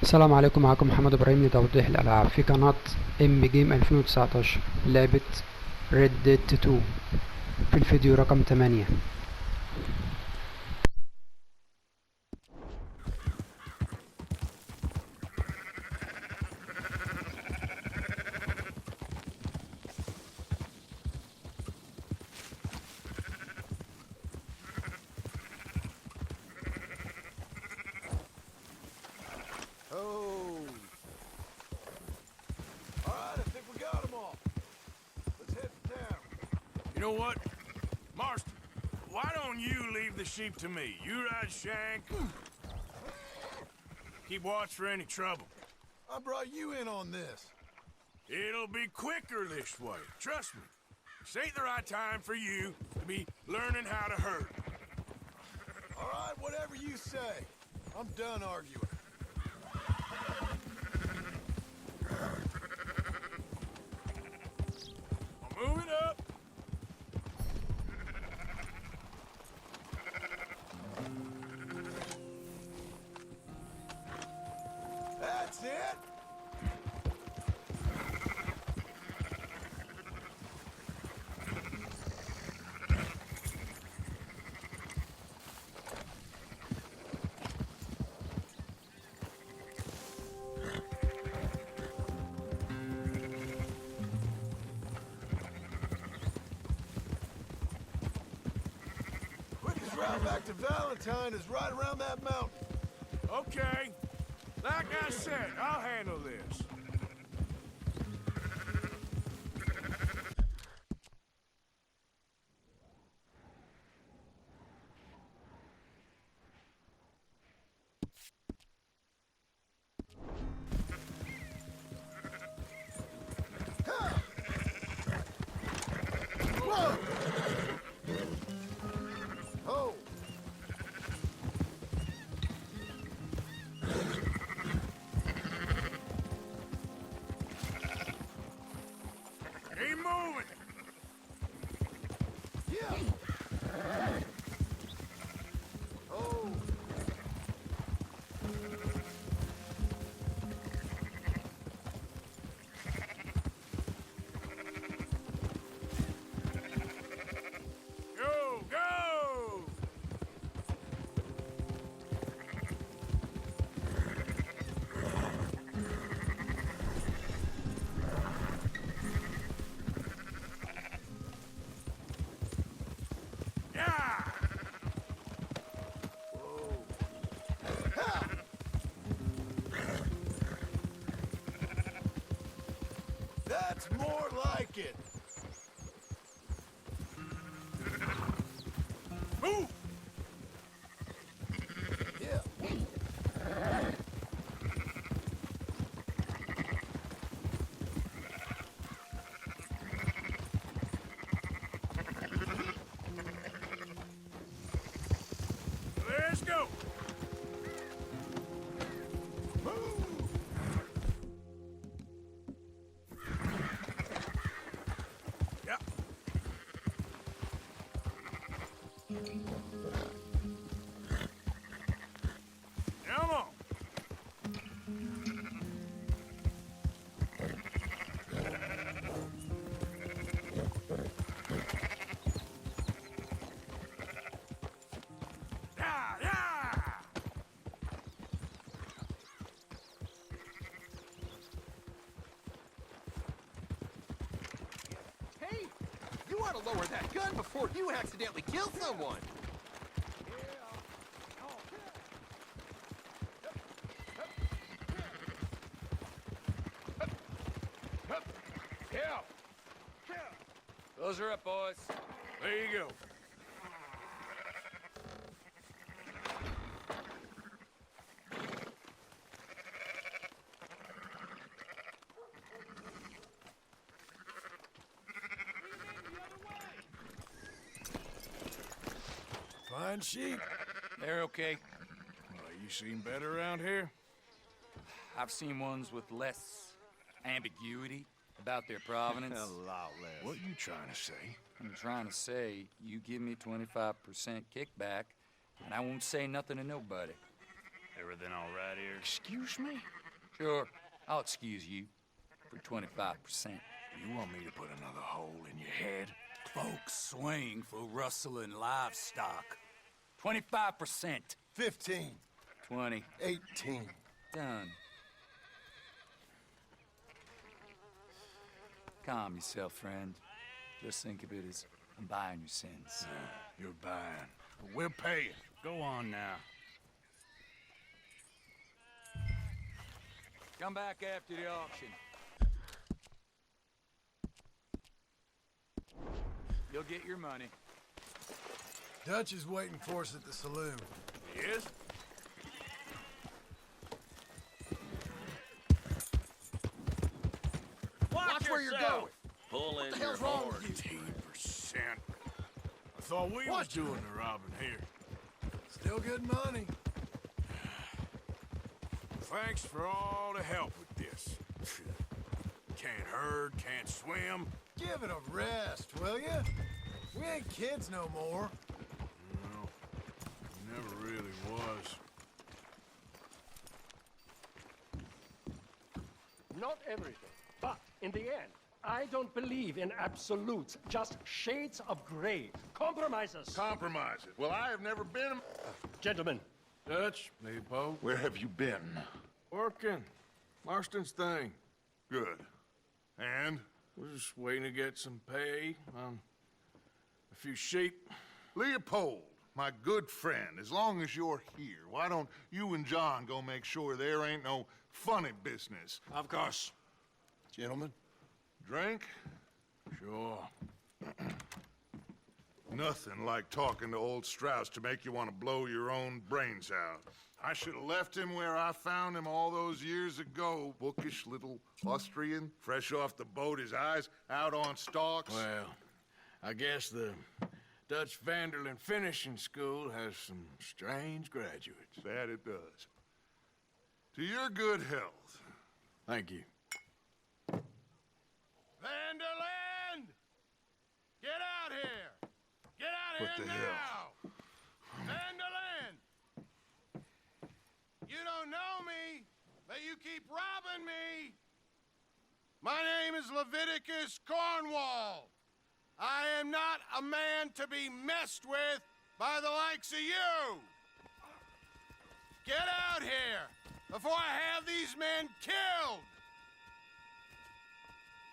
السلام عليكم، معكم محمد ابراهيم لتوضيح الالعاب في قناة ام جيم 2019. لعبة ريد ديد 2 في الفيديو رقم 8. Oh. Alright, I think we got them all. Let's head to town. You know what? Marston, why don't you leave the sheep to me? You ride Shank. Keep watch for any trouble. I brought you in on this. It'll be quicker this way. Trust me. This ain't the right time for you to be learning how to herd. Alright, whatever you say. I'm done arguing. I'll move it up. That's it! Quickest route back to Valentine is right around that mountain. Okay. Like I said, I'll handle this. Whoa! Oh! Keep moving. Yeah! Oh! Go, go! Yeah! Whoa! Ha! That's more like it! Move! Yeah! Let's go! Move! Yeah. Come on. Yeah, yeah. Hey! You ought to lower that gun before you accidentally kill someone! Yeah. Those are up, boys. There you go. Fine sheep. They're okay. Well, you seem better around here. I've seen ones with less ambiguity about their provenance. What you trying to say? I'm trying to say, you give me 25% kickback, and I won't say nothing to nobody. Everything all right here? Excuse me? Sure, I'll excuse you for 25%. You want me to put another hole in your head? Folks swing for rustling livestock. 25%. 15. 20. 18. Done. Calm yourself, friend. Just think of it as I'm buying your sins. You're buying. But we're paying. Go on now. Come back after the auction. You'll get your money. Dutch is waiting for us at the saloon. Yes? Watch where you're going. Pull in What the your hell's wrong with you? 18%. I thought we was Watch doing the robbing here. Still good money. Thanks for all the help with this. Can't herd, can't swim. Give it a rest, will ya? We ain't kids no more. No, never really was. Not everything, but in the end, I don't believe in absolutes, just shades of gray. Compromises. Compromises. Well, I have never been. Gentlemen, Dutch, me, Poe. Where have you been? Working. Marston's thing. Good. And? We're just waiting to get some pay on a few sheep. Leopold, my good friend, as long as you're here, why don't you and John go make sure there ain't no funny business? Of course. Gentlemen. Drink? Sure. Nothing like talking to old Strauss to make you want to blow your own brains out. I should have left him where I found him all those years ago. Bookish little Austrian, fresh off the boat, his eyes out on stalks. Well, I guess the Dutch Vanderlyn Finishing School has some strange graduates. That it does. To your good health. Thank you. Vanderland! Get out here! Get out What here the now! hell? Vanderland! You don't know me, but you keep robbing me! My name is Leviticus Cornwall. I am not a man to be messed with by the likes of you! Get out here before I have these men killed!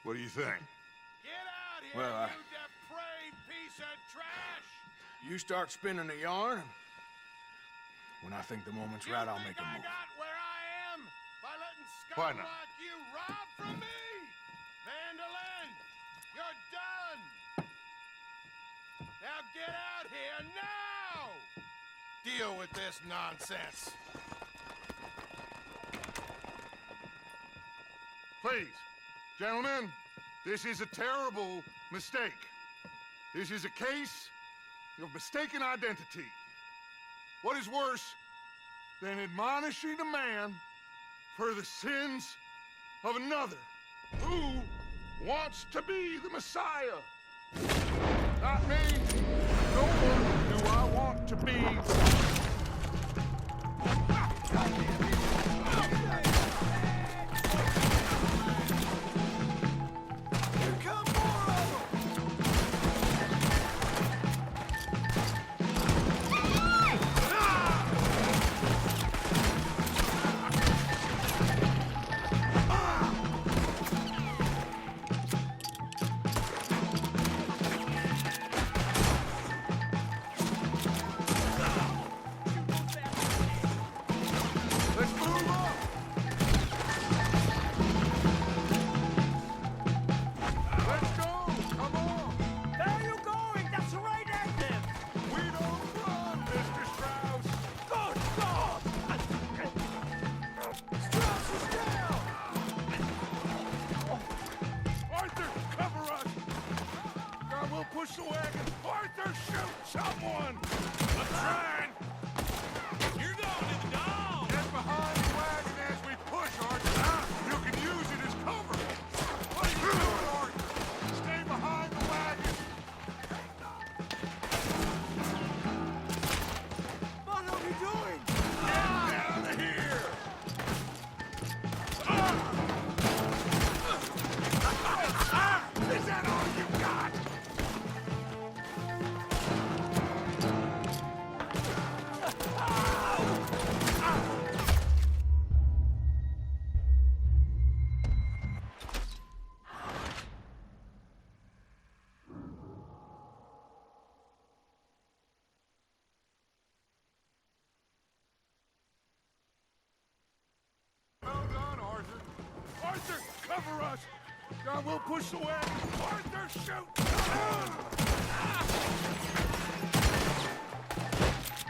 What do you think? Get out here, Well, you depraved piece of trash! You start spinning the yarn. When I think the moment's right, I'll make a I move. got where I am by letting Why scum not? like you rob from me? Vanderlyn, you're done! Now get out here now! Deal with this nonsense. Please, gentlemen, this is a terrible mistake. This is a case of mistaken identity. What is worse than admonishing a man for the sins of another who wants to be the Messiah? Not me. No one do I want to be. Here come more of them! cover us! John, we'll push the wagon! Arthur, shoot!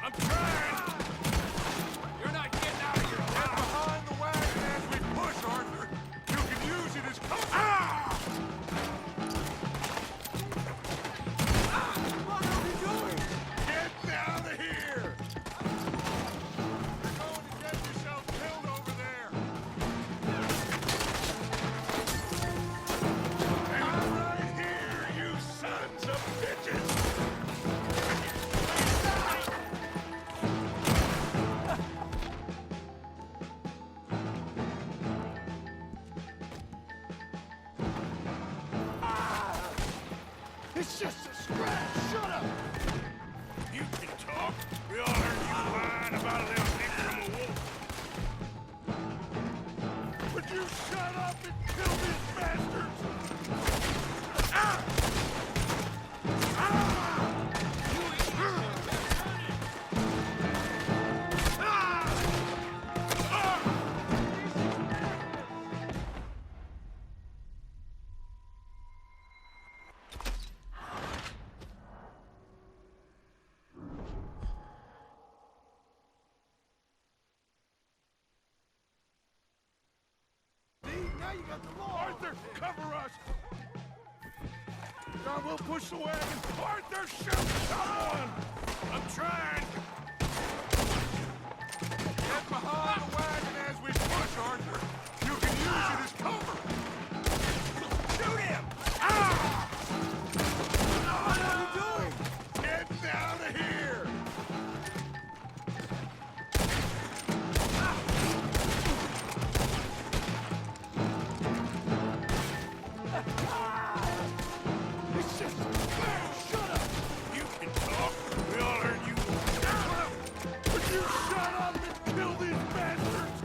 I'm trying! You're not getting out of here alive! Get behind the wagon as we push, Arthur. You can use it as cover. What are we doing? Get out of here! You're going to get yourself killed over there. I'm right here, you sons of bitches! It's just a scratch. Shut up. You can talk. We all heard you whine about a little thing from a wolf. Would you shut up and kill these bastards? Ah! Ah! Now you got the law. Arthur, cover us! John, we'll push the wagon. Arthur, shoot someone! I'm trying. Get behind the wagon as we push, Arthur. You can use it as cover. Shoot him! Ah! What are you doing? Get out of here! It's just a scratch. Shut up! You can talk. We all heard you. Would you shut up and kill these bastards?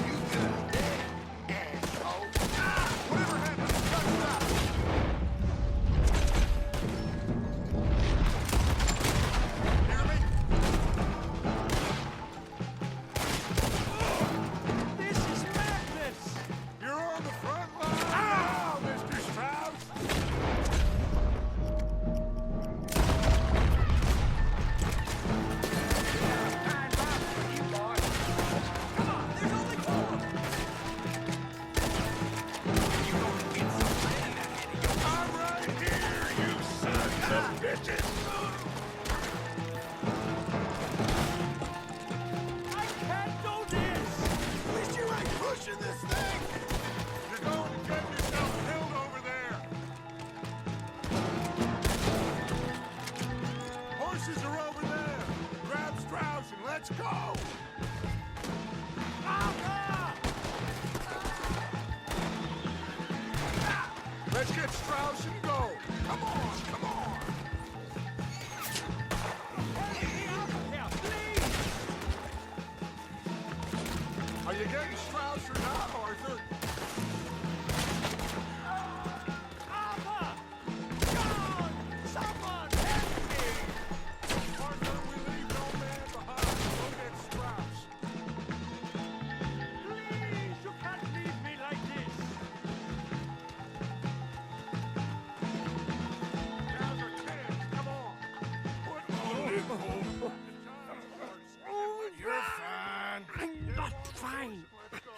You got it, asshole. Whatever happened to cut it out? Hear me? This is madness! You're on the front line now, Mr. Strauss. I'm right here, you sons of bitches! I can't do this! At least you ain't pushing this thing. You're going to get yourself killed over there. Horses are over there. Grab Strauss and let's go. Let's get Strauss and go. Come on, come on. Yeah, please! Are you getting Strauss or not, Arthur? Alpha! John! Someone help me! Arthur, we leave no man behind. Go get Strauss. Please, you can't leave me like this! Now's our chance. Come on. What on this hole? You're fine. I'm not fine! Let's go.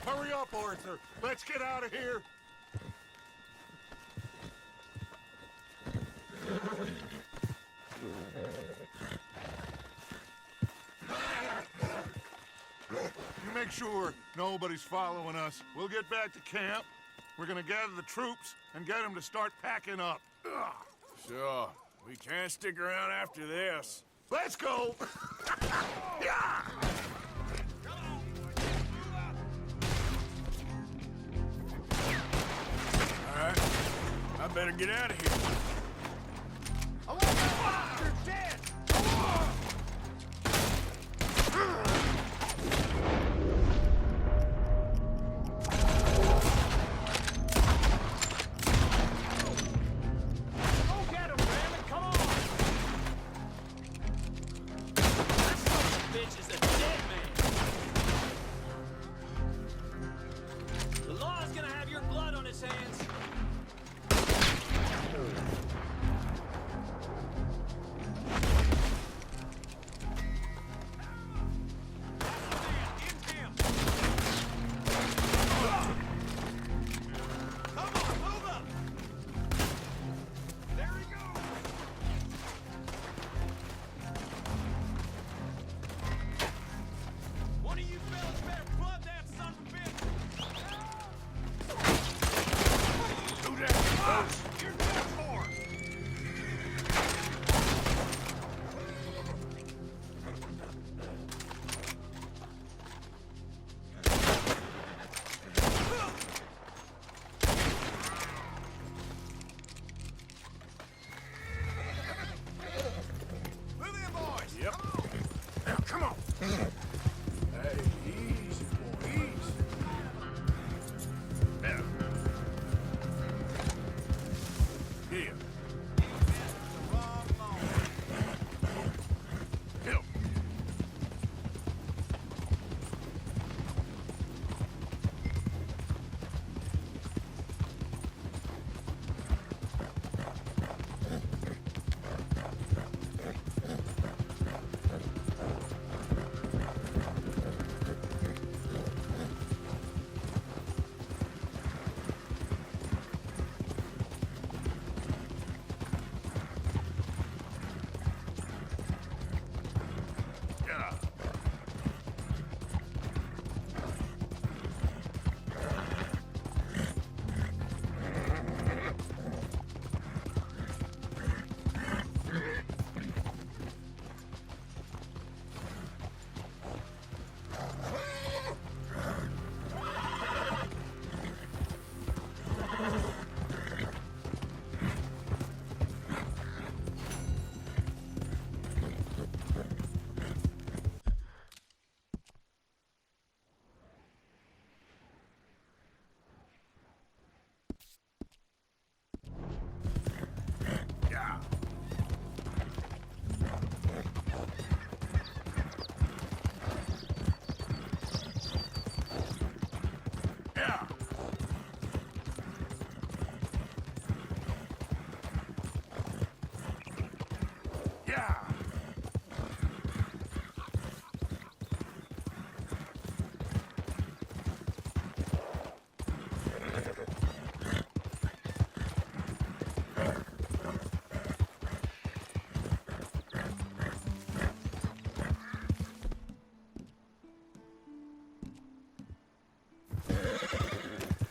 Hurry up, Arthur. Let's get out of here. You make sure nobody's following us. We'll get back to camp. We're gonna gather the troops and get them to start packing up. Sure. We can't stick around after this. Let's go! Yeah! All right. I better get out of here. You're dead! hands. One of you fellas better plug that son of a bitch. Do that close. You're dead for. Move in, boys. Yep. Now, come on. Hey, easy, boy, easy. There. Here. Help. Yeah. Yeah. Yeah. Yeah.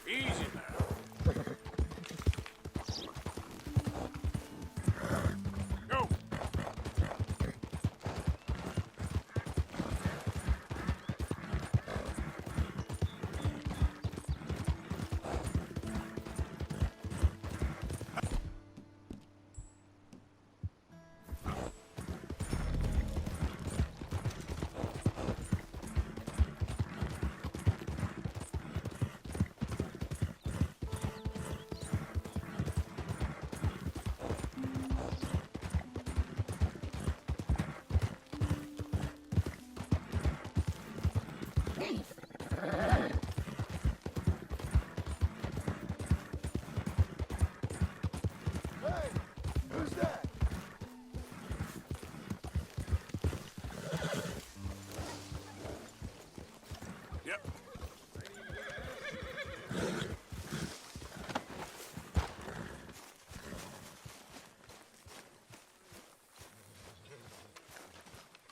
Easy now. Go. Hey, who's that? Yep.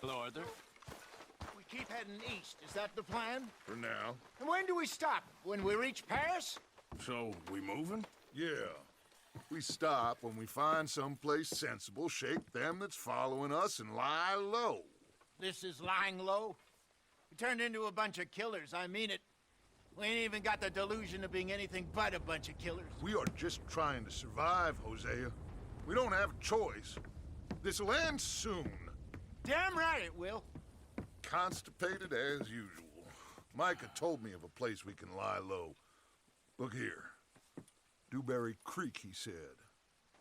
Hello, Arthur. We keep heading east. Is that the plan? For now. And when do we stop? When we reach Paris? So, we moving? Yeah. We stop when we find someplace sensible, shake them that's following us, and lie low. This is lying low. We turned into a bunch of killers. I mean it. We ain't even got the delusion of being anything but a bunch of killers. We are just trying to survive, Hosea. We don't have a choice. This'll end soon. Damn right it will. Constipated as usual. Micah told me of a place we can lie low. Look here. Dewberry Creek, he said.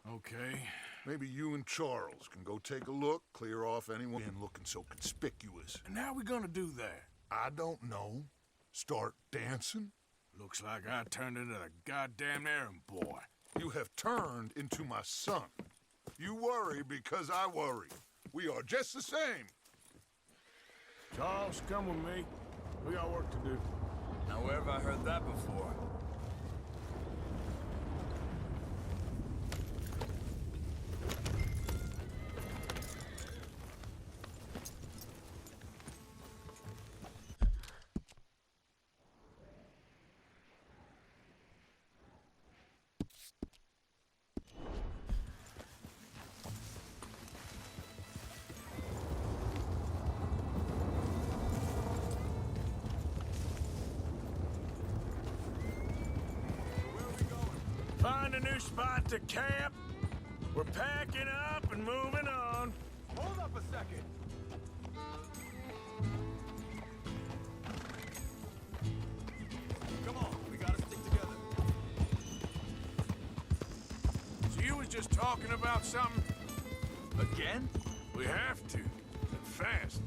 Okay. Maybe you and Charles can go take a look, clear off anyone looking so conspicuous. And how we gonna do that? I don't know. Start dancing? Looks like I turned into the goddamn errand boy. You have turned into my son. You worry because I worry. We are just the same. Charles, come with me. We got work to do. Now, where have I heard that before? Find a new spot to camp. We're packing up and moving on. Hold up a second. Come on, we gotta stick together. So you was just talking about something? Again? We have to, and fast.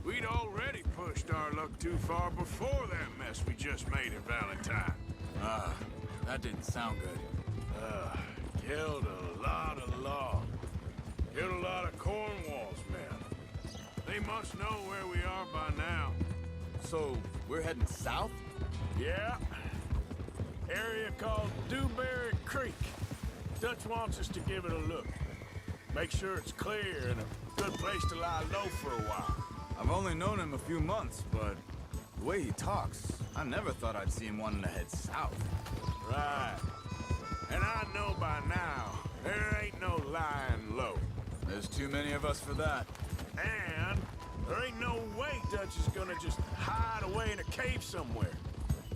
We'd already pushed our luck too far before that mess we just made at Valentine. That didn't sound good. Killed a lot of law. Killed a lot of Cornwall's men. They must know where we are by now. So, we're heading south? Yeah. Area called Dewberry Creek. Dutch wants us to give it a look. Make sure it's clear and a good place to lie low for a while. I've only known him a few months, but the way he talks, I never thought I'd see him wanting to head south. Right. And I know by now, there ain't no lying low. There's too many of us for that. And there ain't no way Dutch is gonna just hide away in a cave somewhere.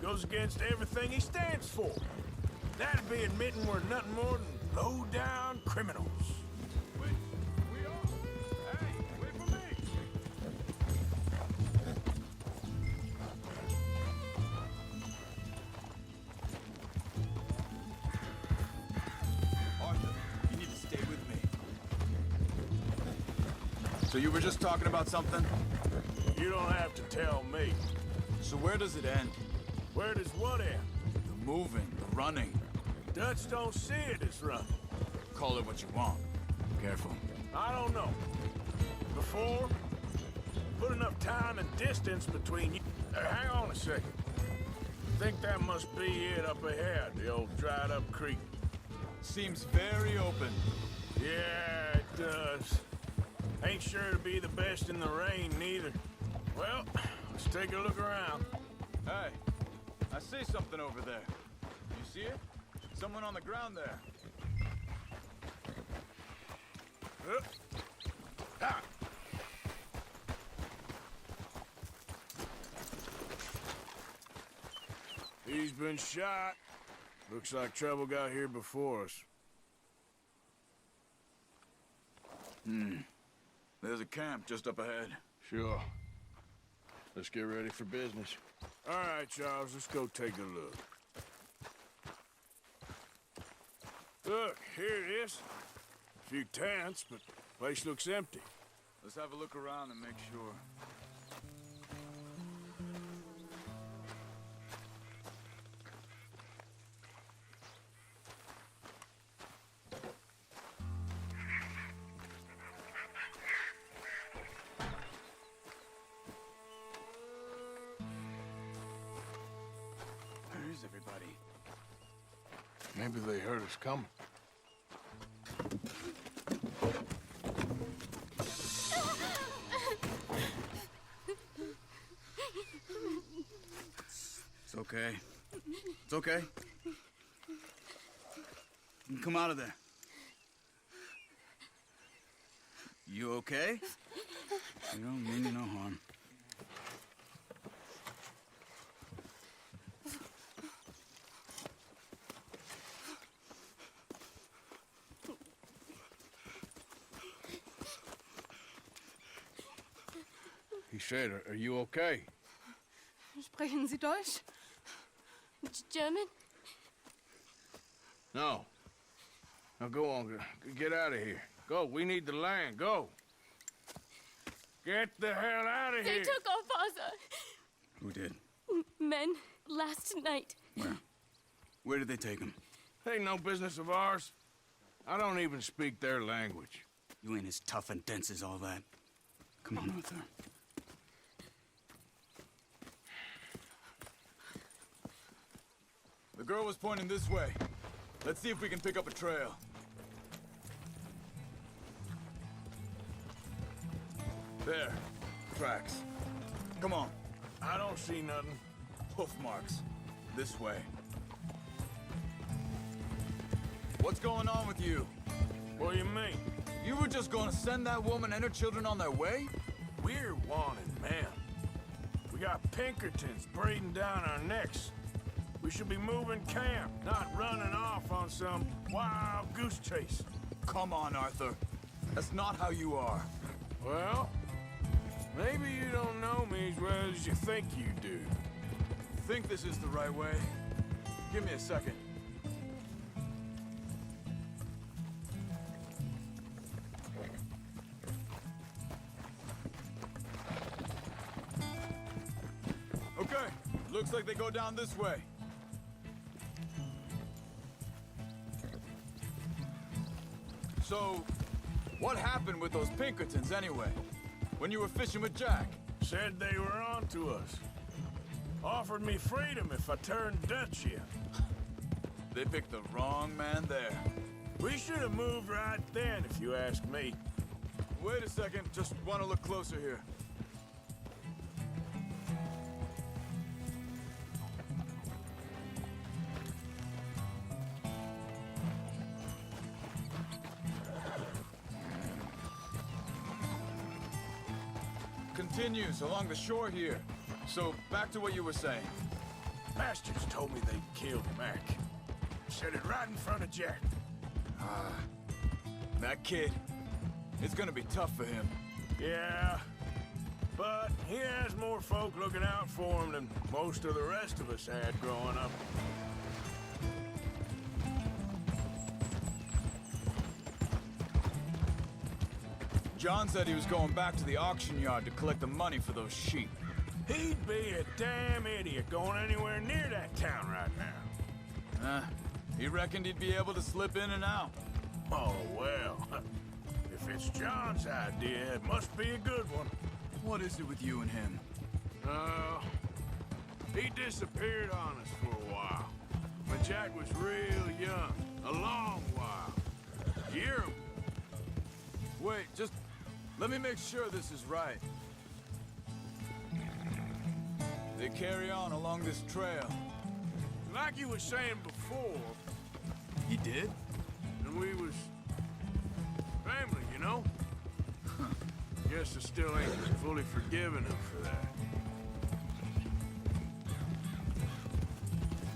Goes against everything he stands for. That'd be admitting we're nothing more than low-down criminals. Wait, we are? Hey, wait for me! Arthur, you need to stay with me. So you were just talking about something? You don't have to tell me. So where does it end? Where does what end? The moving, the running. Dutch don't see it as running. Call it what you want. Careful. I don't know. Before, put enough time and distance between you. Hang on a second. I think that must be it up ahead, the old dried-up creek. Seems very open. Yeah, it does. Ain't sure to be the best in the rain, neither. Well, let's take a look around. Hey, I see something over there. You see it? Someone on the ground there. Ha! He's been shot. Looks like trouble got here before us. There's a camp just up ahead. Sure. Let's get ready for business. All right, Charles, let's go take a look. Look, here it is. A few tents, but the place looks empty. Let's have a look around and make sure. Where is everybody? Maybe they heard us coming. It's okay. It's okay. You can come out of there. You okay? You don't mean you no harm. He said, are you okay? Sprechen Sie Deutsch? German? No. Now go on, get out of here. Go, we need the land, go. Get the hell out of They here. took our father. Who did? Men. last night. Where? Where did they take him? Ain't no business of ours. I don't even speak their language. You ain't as tough and dense as all that. Come on, Arthur. The girl was pointing this way. Let's see if we can pick up a trail. There. Tracks. Come on. I don't see nothing. Hoof marks. This way. What's going on with you? What do you mean? You were just gonna send that woman and her children on their way? We're wanted, man. We got Pinkertons breathing down our necks. We should be moving camp, not running off on some wild goose chase. Come on, Arthur. That's not how you are. Well, maybe you don't know me as well as you think you do. Think this is the right way? Give me a second. Okay, looks like they go down this way. So, what happened with those Pinkertons anyway? When you were fishing with Jack? Said they were on to us. Offered me freedom if I turned Dutch in. They picked the wrong man there. We should have moved right then, if you ask me. Wait a second, just want to look closer here. Continues along the shore here. So, back to what you were saying. Bastards told me they killed Mac. Said it right in front of Jack. That kid, it's gonna be tough for him. Yeah, but he has more folk looking out for him than most of the rest of us had growing up. John said he was going back to the auction yard to collect the money for those sheep. He'd be a damn idiot going anywhere near that town right now. He reckoned he'd be able to slip in and out. Oh, well. If it's John's idea, it must be a good one. What is it with you and him? He disappeared on us for a while. When Jack was real young. A long while. Year. Wait, just let me make sure this is right. They carry on along this trail. Like you was saying before, He did? and we was family, you know? Guess I still ain't fully forgiven him for that.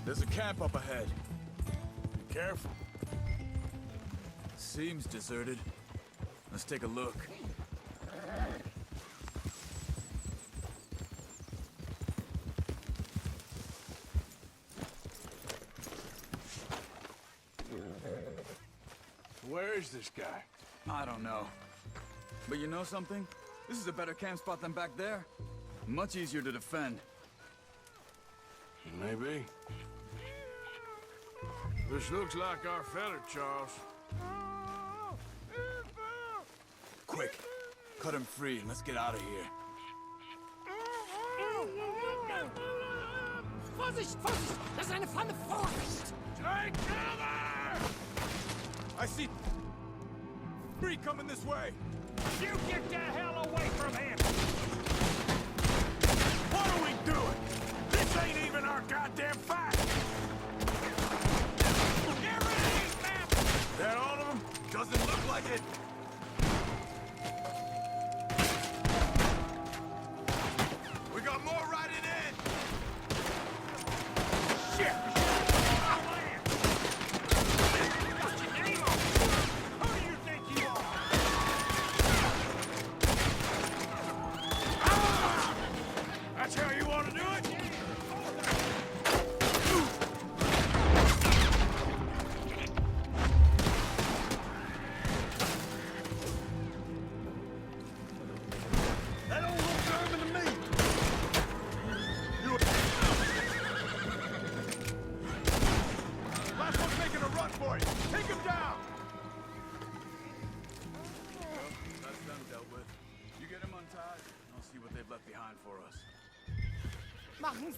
There's a camp up ahead. Be careful. Seems deserted. Let's take a look. Where is this guy? I don't know. But you know something? This is a better camp spot than back there. Much easier to defend. Maybe. This looks like our fella, Charles. Quick, cut him free and let's get out of here. Vorsicht, Vorsicht! Das ist eine Pfanne! Vorsicht! Take cover! I see... Free coming this way! You get the hell away from him! What are we doing? This ain't even our goddamn fight! Get ready, man! That all of them? Doesn't look like it! We got more riding in! Shit! What's your name on? Who do you think you are? That's how you want to do it?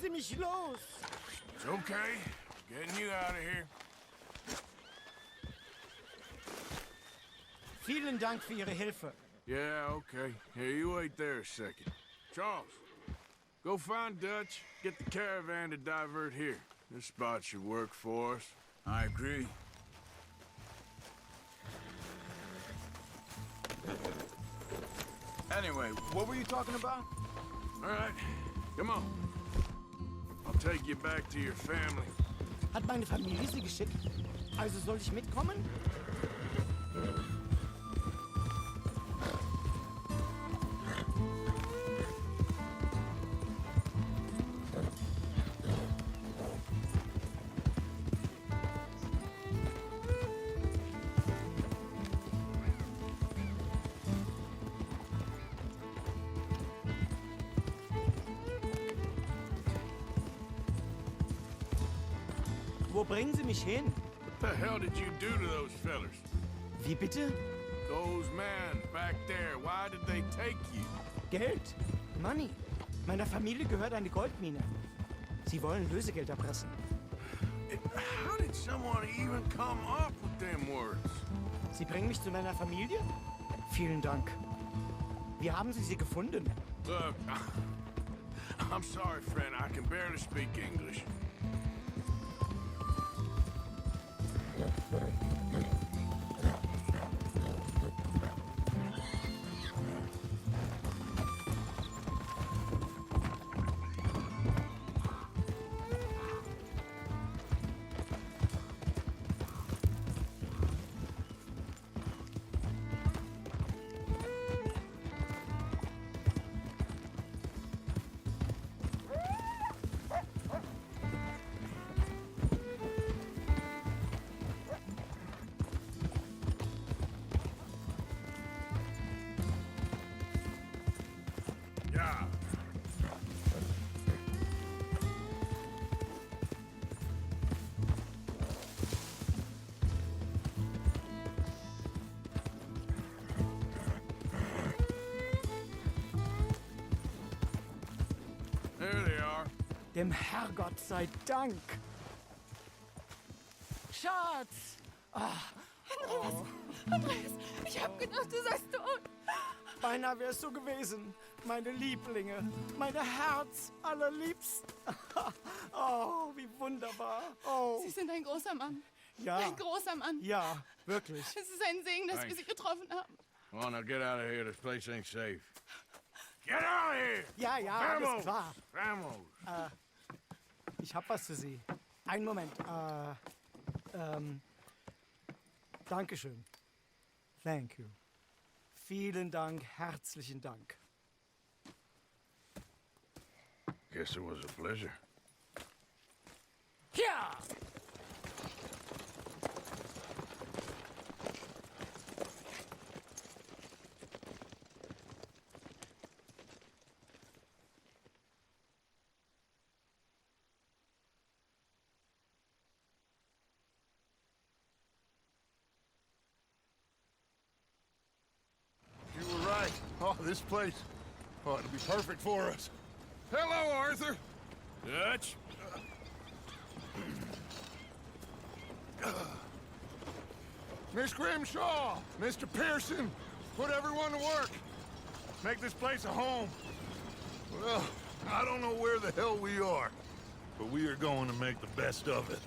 Sie mich los! It's okay. Getting you out of here. Vielen Dank für Ihre Hilfe. Yeah, okay. Here, you wait there a second. Charles, go find Dutch. Get the caravan to divert here. This spot should work for us. I agree. Anyway, what were you talking about? All right, come on. I'll take you back to your family. Hat meine Familie Sie geschickt? Also soll ich mitkommen? Wo bringen Sie mich hin? What the hell did you do to those fellers? Wie bitte? Those men back there, why did they take you? Geld. Money. Meiner Familie gehört eine Goldmine. Sie wollen Lösegeld erpressen. How did someone even come up with them words? Sie bringen mich zu meiner Familie? Vielen Dank. Wie haben Sie sie gefunden? Look, I'm sorry, friend. I can barely speak English. Yeah. There they are. Dem Herrgott sei Dank. Schatz! Andreas, ich hab gedacht, du seist tot. Beinahe wärst du gewesen. Meine Lieblinge. Meine Herz allerliebsten. Oh, wie wunderbar. Oh. Sie sind ein großer Mann. Ja. Ein großer Mann. Ja, wirklich. Es ist ein Segen, dass wir Sie getroffen haben. Come on, now get out of here. This place ain't safe. Get out of here! Ja, ja, alles klar. Vamos! Ich hab was für Sie. Einen Moment. Dankeschön. Thank you. Vielen Dank, herzlichen Dank. Guess it was a pleasure. Ja! You were right. Oh, this place. Oh, it'll be perfect for us. Hello, Arthur. Dutch? Miss Grimshaw, Mr. Pearson, put everyone to work. Make this place a home. Well, I don't know where the hell we are, but we are going to make the best of it.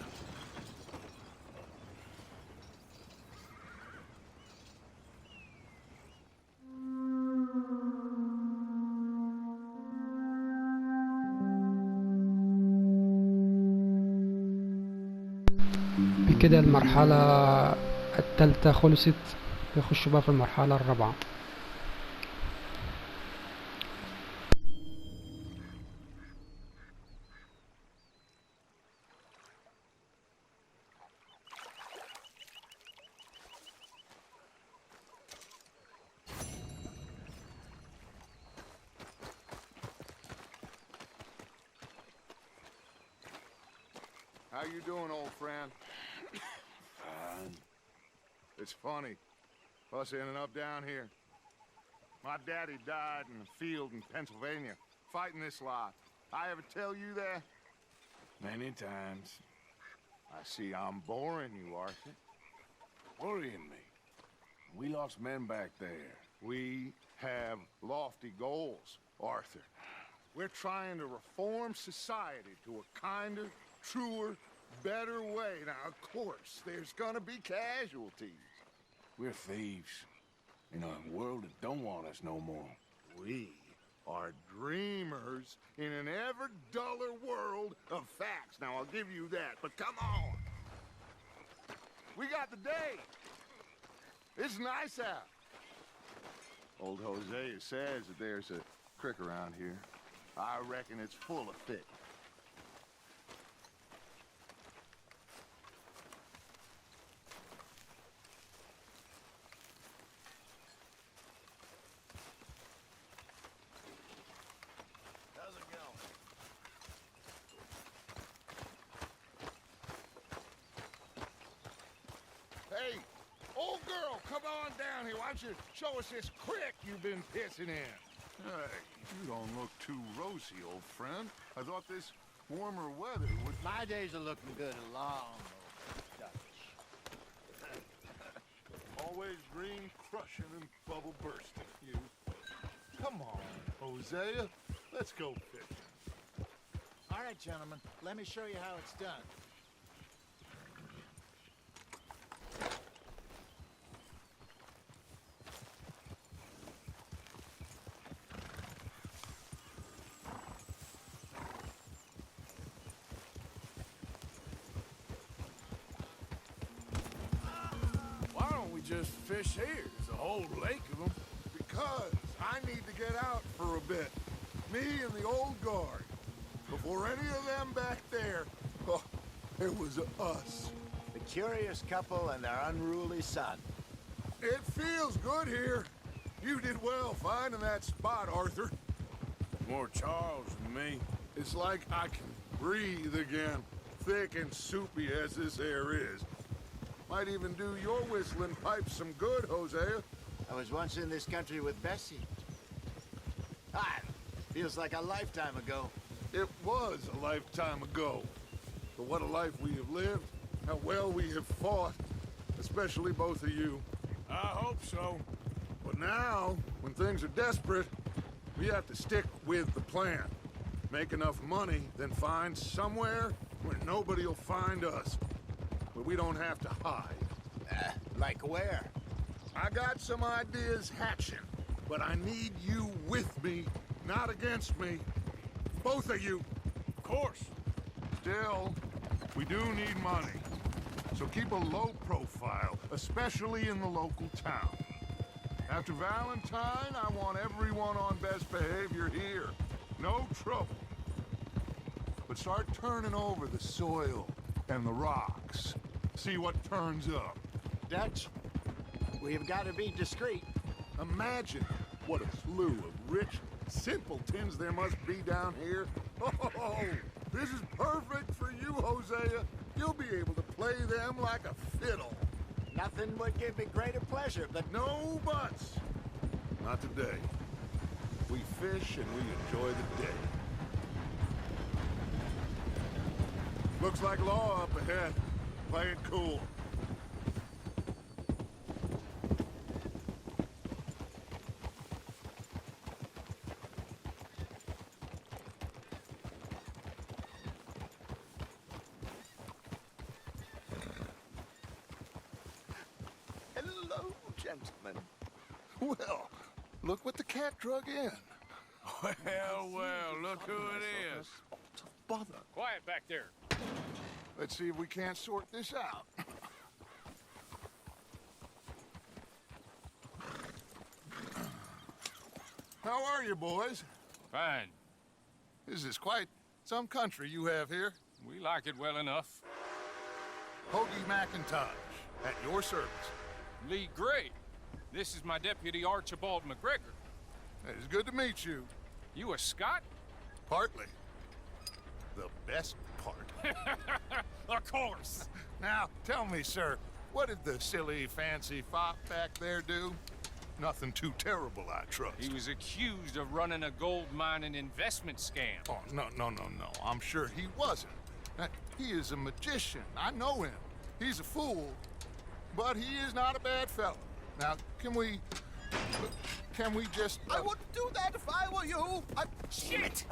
بكده المرحلة الثالثة خلصت. يخشوا بقى في المرحلة الرابعة. How you doing, old friend? It's funny, us ending up down here. My daddy died in the field in Pennsylvania, fighting this lot. I ever tell you that? Many times. I see I'm boring you, Arthur. Worrying me. We lost men back there. We have lofty goals, Arthur. We're trying to reform society to a kinder, truer, better way. Now, of course, there's gonna be casualties. We're thieves. In a world that don't want us no more. We are dreamers in an ever duller world of facts. Now, I'll give you that, but come on. We got the day. It's nice out. Old Hosea says that there's a creek around here. I reckon it's full of fish. How's it going? Hey, old girl, come on down here. Why don't you show us this creek you've been pissing in? Hey, you don't look too rosy, old friend. I thought this warmer weather would... My days are looking good along, Dutch. Always green crushing and bubble bursting, you. Come on, Hosea. Let's go fishing. All right, gentlemen. Let me show you how it's done. Why don't we just fish here? There's a whole lake of them. Because I need to get out for a bit. Me and the old guard. Before any of them back there, oh, it was us. The curious couple and their unruly son. It feels good here. You did well finding that spot, Arthur. More Charles than me. It's like I can breathe again, thick and soupy as this air is. Might even do your whistling pipes some good, Hosea. I was once in this country with Bessie. Ah, feels like a lifetime ago. It was a lifetime ago. But what a life we have lived, how well we have fought, especially both of you. I hope so. But now, when things are desperate, we have to stick with the plan. Make enough money, then find somewhere where nobody will find us. Where we don't have to hide. Like where? I got some ideas hatching, but I need you with me, not against me. Both of you. Of course. Still, we do need money. So keep a low profile, especially in the local town. After Valentine, I want everyone on best behavior here. No trouble. But start turning over the soil and the rocks. See what turns up. Dutch, we've got to be discreet. Imagine what a slew of rich simpletons there must be down here. Oh, this is perfect for you, Hosea. You'll be able to play them like a fiddle. Nothing would give me greater pleasure, but No buts. Not today. We fish and we enjoy the day. Looks like law up ahead. Play it cool. Hello, gentlemen. Well, look what the cat drug in. Well, look who it is. Bother. Quiet back there. Let's see if we can't sort this out. How are you, boys? Fine. This is quite some country you have here. We like it well enough. Hoagie McIntosh, at your service. Lee Gray. This is my deputy Archibald McGregor. It is good to meet you. You a Scot? Partly. The best part. Of course. Now, tell me, sir, what did the silly, fancy fop back there do? Nothing too terrible, I trust. He was accused of running a gold mining investment scam. Oh, no. I'm sure he wasn't. He is a magician. I know him. He's a fool, but he is not a bad fellow. Now, can we just... I wouldn't do that if I were you. Shit!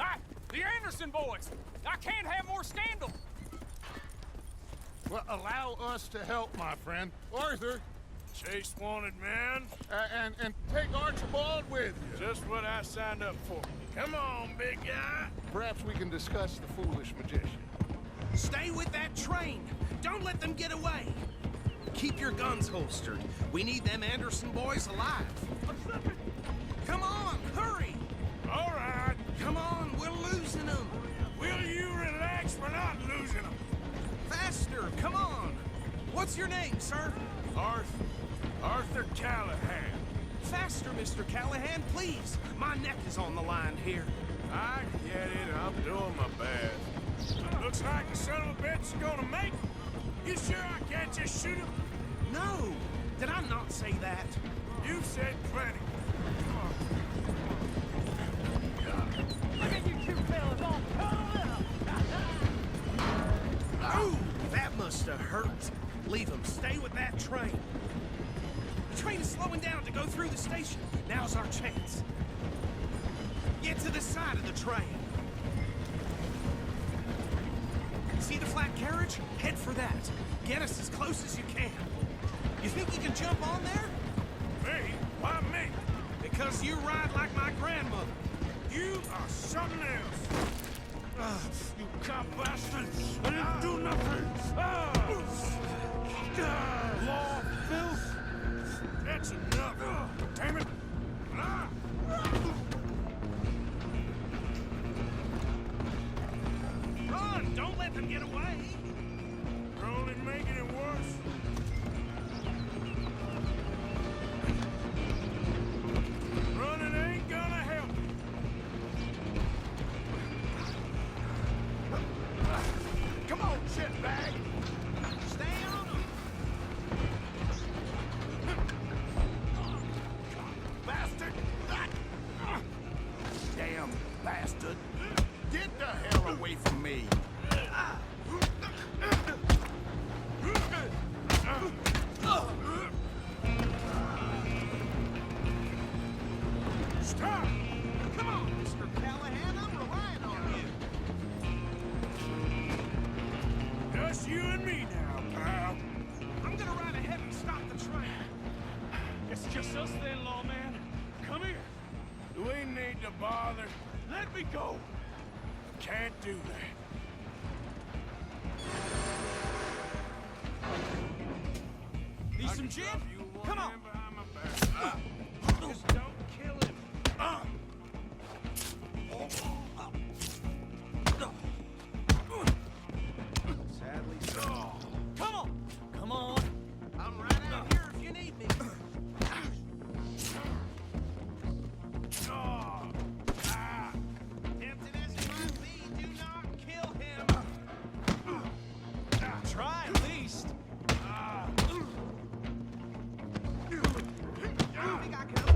The Anderson boys! I can't have more scandal! Well, allow us to help, my friend. Arthur, Chase wanted man. and take Archibald with you. Just what I signed up for. Come on, big guy. Perhaps we can discuss the foolish magician. Stay with that train. Don't let them get away. Keep your guns holstered. We need them Anderson boys alive. Come on, hurry! All right. Come on, we're losing them. Will you relax? We're not losing them. Faster, come on. What's your name, sir? Arthur Callahan. Faster, Mr. Callahan, please. My neck is on the line here. I get it. I'm doing my best. Looks like the son of a bitch is gonna make it. You sure I can't just shoot him? No, did I not say that? You said plenty. Look at you two fellas all curled up! Ooh, that must have hurt. Leave them. Stay with that train. The train is slowing down to go through the station. Now's our chance. Get to the side of the train. See the flat carriage? Head for that. Get us as close as you can. You think you can jump on there? Me? Why me? Because you ride like my grandmother. You are something else. You cop bastard! I didn't do nothing! Law, filth! That's enough! Damn it! Run! Don't let them get away! You're only making it worse. Running ain't gonna help. Come on, shitbag! Stay on them! Bastard! Damn bastard! Get the hell away from me! Stop! Come on, Mr. Callahan, I'm relying on you. Just you and me now, pal. I'm gonna ride ahead and stop the train. It's just us then, lawman. Come here. Do we need to bother? Let me go. Can't do that. Need some gin? You one Come on. hand behind my back. Just don't kill him. Sadly so. Come on! Come on! I'm right out here if you need me. Tempted as it might be, do not kill him. Try at least. I think I can.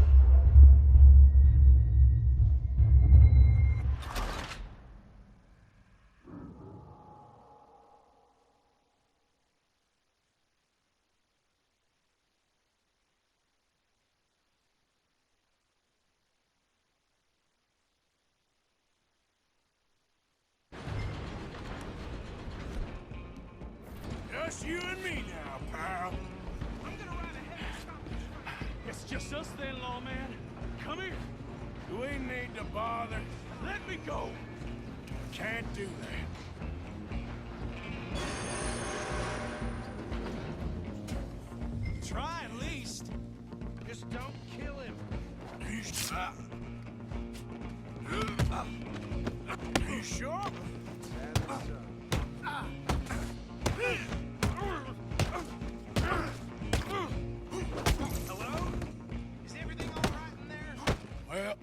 Just you and me now, pal. I'm gonna ride ahead and stop the train. It's just us then, lawman. Come here. Do we need to bother? Let me go. Can't do that. Try at least. Just don't kill him. You sure? Hello? Is everything all right in there? Well,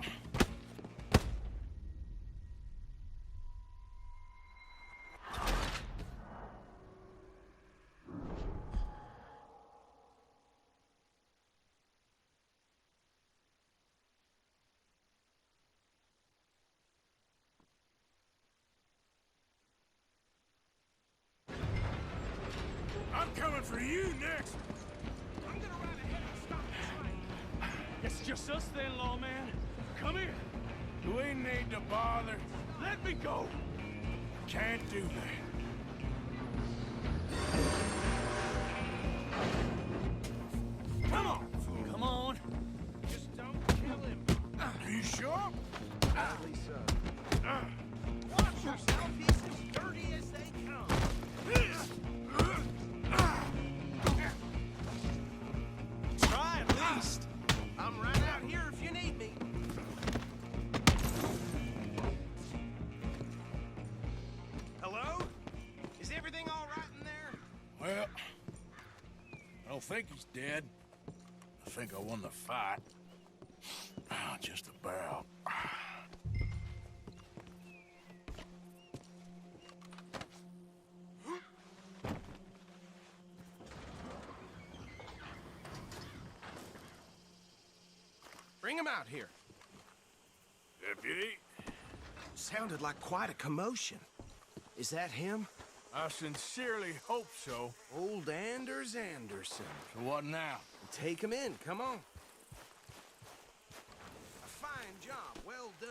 coming for you next. I'm gonna ride ahead and stop the train. It's just us then, lawman. Come here. Do we need to bother? Let me go. Can't do that. Come on. Come on. Just don't kill him. Are you sure? Sadly so. Watch yourself. He's as dirty as they come. Try at least. I'm right out here if you need me. Hello? Is everything all right in there? Well, I don't think he's dead. I think I won the fight. Just about. Bring him out here. Deputy, Sounded like quite a commotion. Is that him? I sincerely hope so. Old Anders Anderson. So what now? Take him in, come on. A fine job, well done.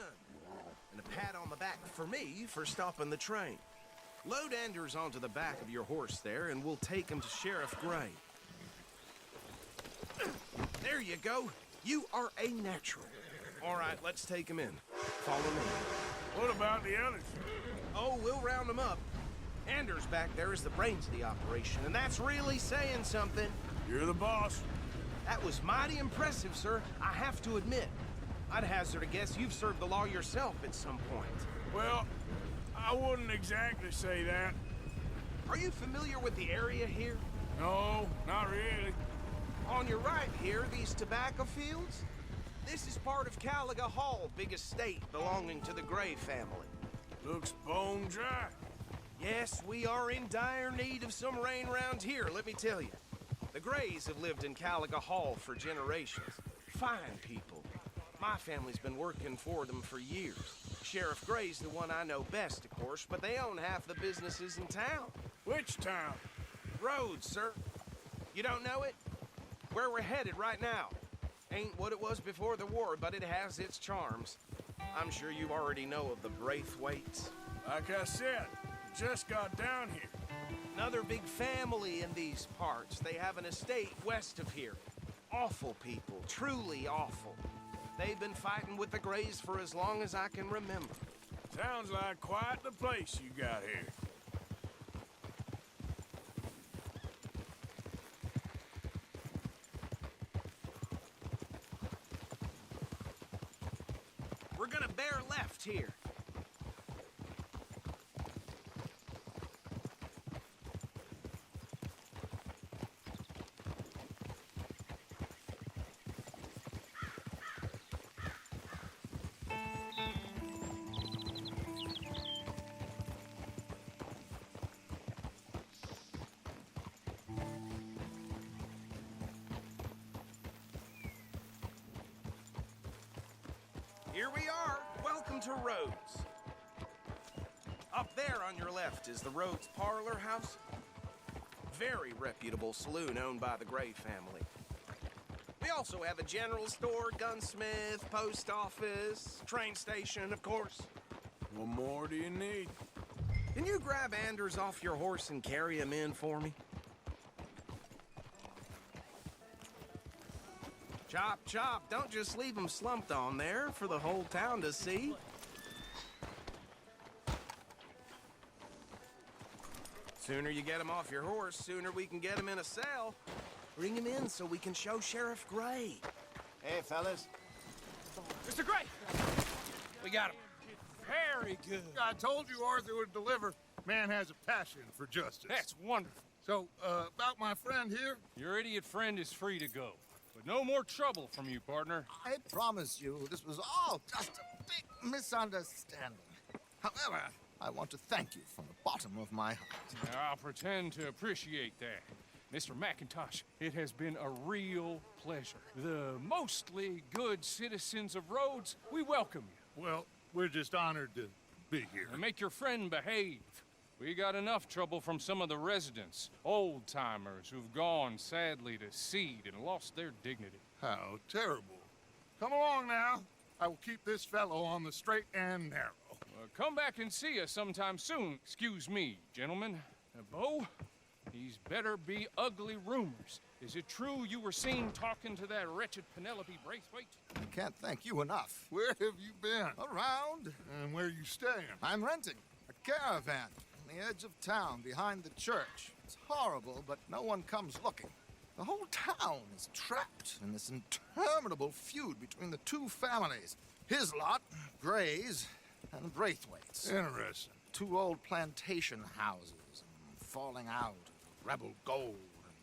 And a pat on the back for me for stopping the train. Load Anders onto the back of your horse there, and we'll take him to Sheriff Gray. There you go. You are a natural. All right, let's take him in. Follow me. What about the others? Oh, we'll round them up. Anders back there is the brains of the operation, and that's really saying something. You're the boss. That was mighty impressive, sir. I have to admit. I'd hazard a guess you've served the law yourself at some point. Well, I wouldn't exactly say that. Are you familiar with the area here? No, not really. On your right here, these tobacco fields? This is part of Caliga Hall, big estate belonging to the Gray family. Looks bone dry. Yes, we are in dire need of some rain round here, let me tell you. The Grays have lived in Caliga Hall for generations. Fine people. My family's been working for them for years. Sheriff Gray's the one I know best, of course, but they own half the businesses in town. Which town? Rhodes, sir. You don't know it? Where we're headed right now. Ain't what it was before the war, but it has its charms. I'm sure you already know of the Braithwaites. Like I said, just got down here. Another big family in these parts. They have an estate west of here. Awful people, truly awful. They've been fighting with the Grays for as long as I can remember. Sounds like quite the place you got here. We're gonna bear left here. Here we are. Welcome to Rhodes. Up there on your left is the Rhodes Parlor House. Very reputable saloon owned by the Gray family. We also have a general store, gunsmith, post office, train station, of course. What more do you need? Can you grab Anders off your horse and carry him in for me? Chop, chop. Don't just leave him slumped on there for the whole town to see. Sooner you get him off your horse, sooner we can get him in a cell. Bring him in so we can show Sheriff Gray. Hey, fellas. Mr. Gray! We got him. Very good. I told you Arthur would deliver. Man has a passion for justice. That's wonderful. So, about my friend here? Your idiot friend is free to go. But no more trouble from you, partner. I promise you, this was all just a big misunderstanding. However, I want to thank you from the bottom of my heart. I'll pretend to appreciate that. Mr. McIntosh, it has been a real pleasure. The mostly good citizens of Rhodes, we welcome you. Well, we're just honored to be here. And make your friend behave. We got enough trouble from some of the residents, old-timers who've gone, sadly, to seed and lost their dignity. How terrible. Come along now. I will keep this fellow on the straight and narrow. Come back and see us sometime soon. Excuse me, gentlemen. Bo, these better be ugly rumors. Is it true you were seen talking to that wretched Penelope Braithwaite? I can't thank you enough. Where have you been? Around. And where you staying? I'm renting a caravan on the edge of town behind the church. It's horrible, but no one comes looking. The whole town is trapped in this interminable feud between the two families. His lot, Gray's, and Braithwaite's. Interesting. Two old plantation houses, and falling out of rebel gold,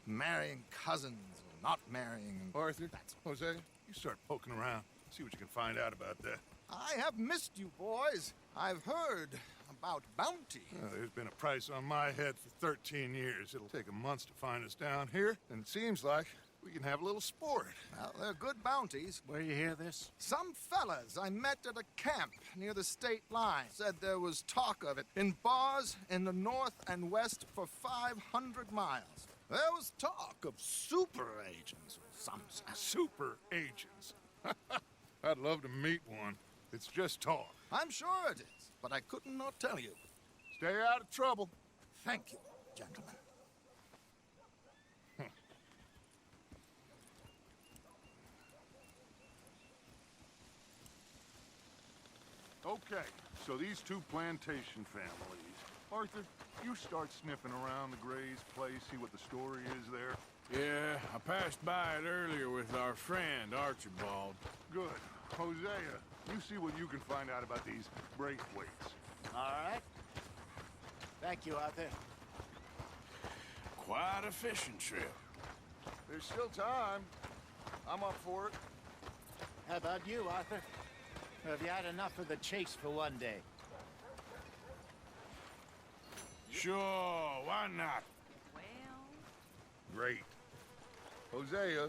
and marrying cousins, and not marrying. And Arthur, Jose, you start poking around. See what you can find out about that. I have missed you, boys. I've heard about bounty. There's been a price on my head for 13 years. It'll take a month to find us down here, and it seems like we can have a little sport. Well, they're good bounties. Where you hear this? Some fellas I met at a camp near the state line said there was talk of it in bars in the north and west for 500 miles. There was talk of super agents or some such. Super agents. I'd love to meet one. It's just talk. I'm sure it is, but I couldn't not tell you. Stay out of trouble. Thank you, gentlemen. Okay, so these two plantation families. Arthur, you start sniffing around the Gray's place, see what the story is there. Yeah, I passed by it earlier with our friend, Archibald. Good. Hosea, you see what you can find out about these Braithwaites. All right. Thank you, Arthur. Quite a fishing trip. There's still time. I'm up for it. How about you, Arthur? Have you had enough of the chase for one day? Sure, why not? Great. Hosea,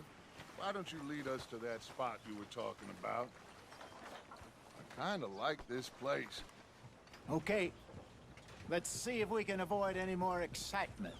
why don't you lead us to that spot you were talking about? I kinda like this place. Okay. Let's see if we can avoid any more excitement.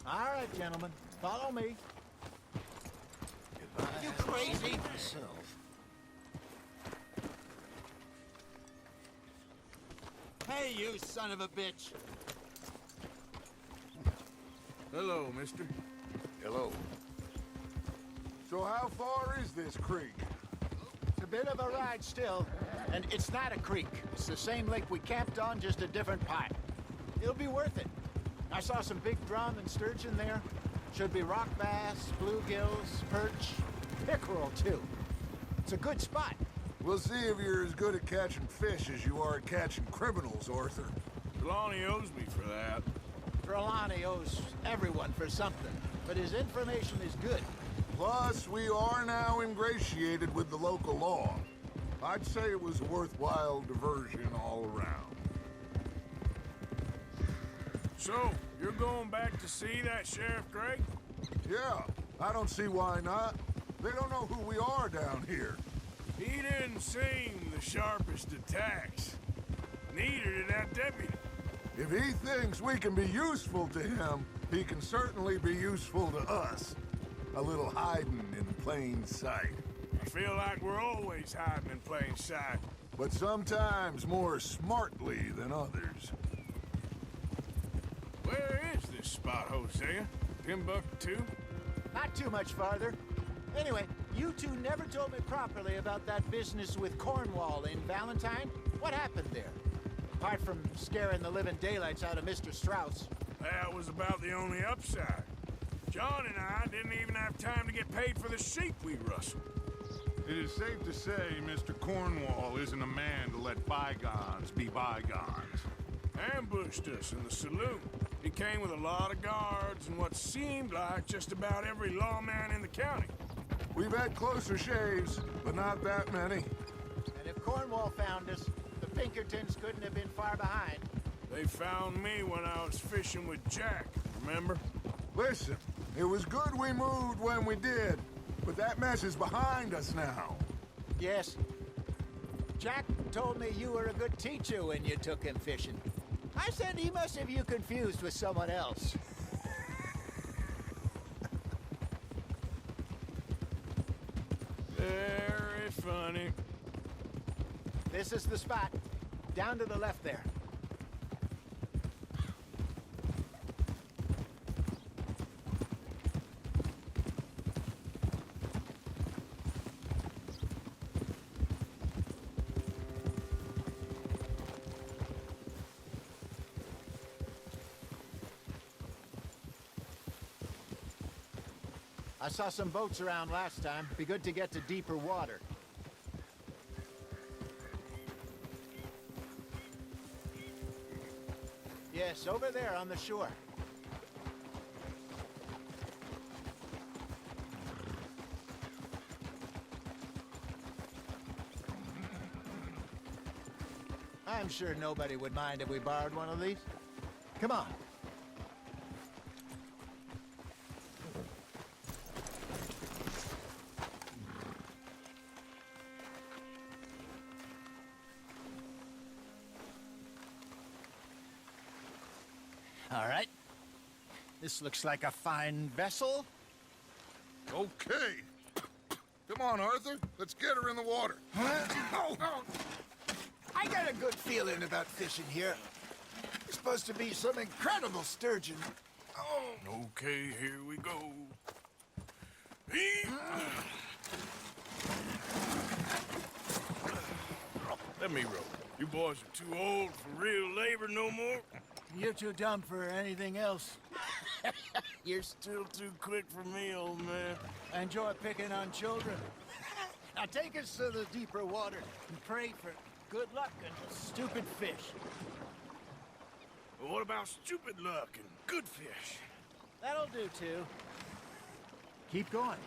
All right, gentlemen, follow me. You crazy? Hey, you son of a bitch! Hello, mister. Hello. So how far is this creek? It's a bit of a ride still, and it's not a creek. It's the same lake we camped on, just a different pipe. It'll be worth it. I saw some big drum and sturgeon there. Should be rock bass, bluegills, perch, pickerel too. It's a good spot. We'll see if you're as good at catching fish as you are at catching criminals, Arthur. Trelawney owes me for that. Trelawney owes everyone for something, but his information is good. Plus, we are now ingratiated with the local law. I'd say it was a worthwhile diversion all around. So, you're going back to see that Sheriff Gray? Yeah, I don't see why not. They don't know who we are down here. He didn't seem the sharpest attacks. Neither did that deputy. If he thinks we can be useful to him, he can certainly be useful to us. A little hiding in plain sight. I feel like we're always hiding in plain sight. But sometimes more smartly than others. Where is this spot, Hosea? Timbuktu? Not too much farther. Anyway, you two never told me properly about that business with Cornwall in Valentine. What happened there? Apart from scaring the living daylights out of Mr. Strauss. That was about the only upside. John and I didn't even have time to get paid for the sheep we rustled. It is safe to say Mr. Cornwall isn't a man to let bygones be bygones. Ambushed us in the saloon. He came with a lot of guards and what seemed like just about every lawman in the county. We've had closer shaves, but not that many. And if Cornwall found us, the Pinkertons couldn't have been far behind. They found me when I was fishing with Jack, remember? Listen, it was good we moved when we did, but that mess is behind us now. Yes. Jack told me you were a good teacher when you took him fishing. I said he must have you confused with someone else. Very funny. This is the spot. Down to the left there. I saw some boats around last time. Be good to get to deeper water. Yes, over there on the shore. I'm sure nobody would mind if we borrowed one of these. Come on. All right. This looks like a fine vessel. Okay. Come on, Arthur. Let's get her in the water. I got a good feeling about fishing here. It's supposed to be some incredible sturgeon. Okay, here we go. Let me row. You boys are too old for real labor no more. You're too dumb for anything else. You're still too quick for me, old man. I enjoy picking on children. Now take us to the deeper water and pray for good luck and stupid fish. Well, what about stupid luck and good fish? That'll do, too. Keep going.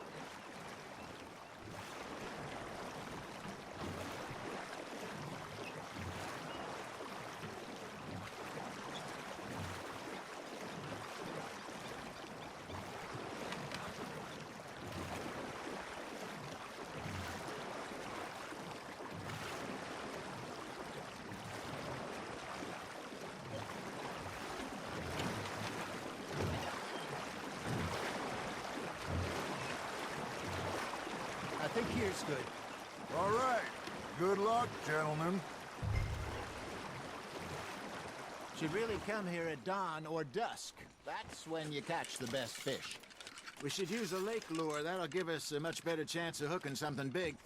I think here's good. All right. Good luck, gentlemen. Should really come here at dawn or dusk. That's when you catch the best fish. We should use a lake lure. That'll give us a much better chance of hooking something big.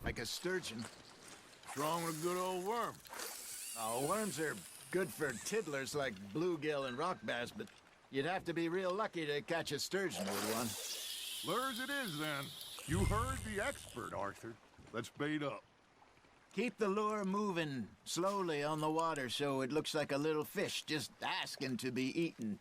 Like a sturgeon. What's wrong with a good old worm? Oh, worms are good for tiddlers like bluegill and rock bass, but you'd have to be real lucky to catch a sturgeon with one. Lures it is, then. You heard the expert, Arthur. Let's bait up. Keep the lure moving slowly on the water so it looks like a little fish just asking to be eaten.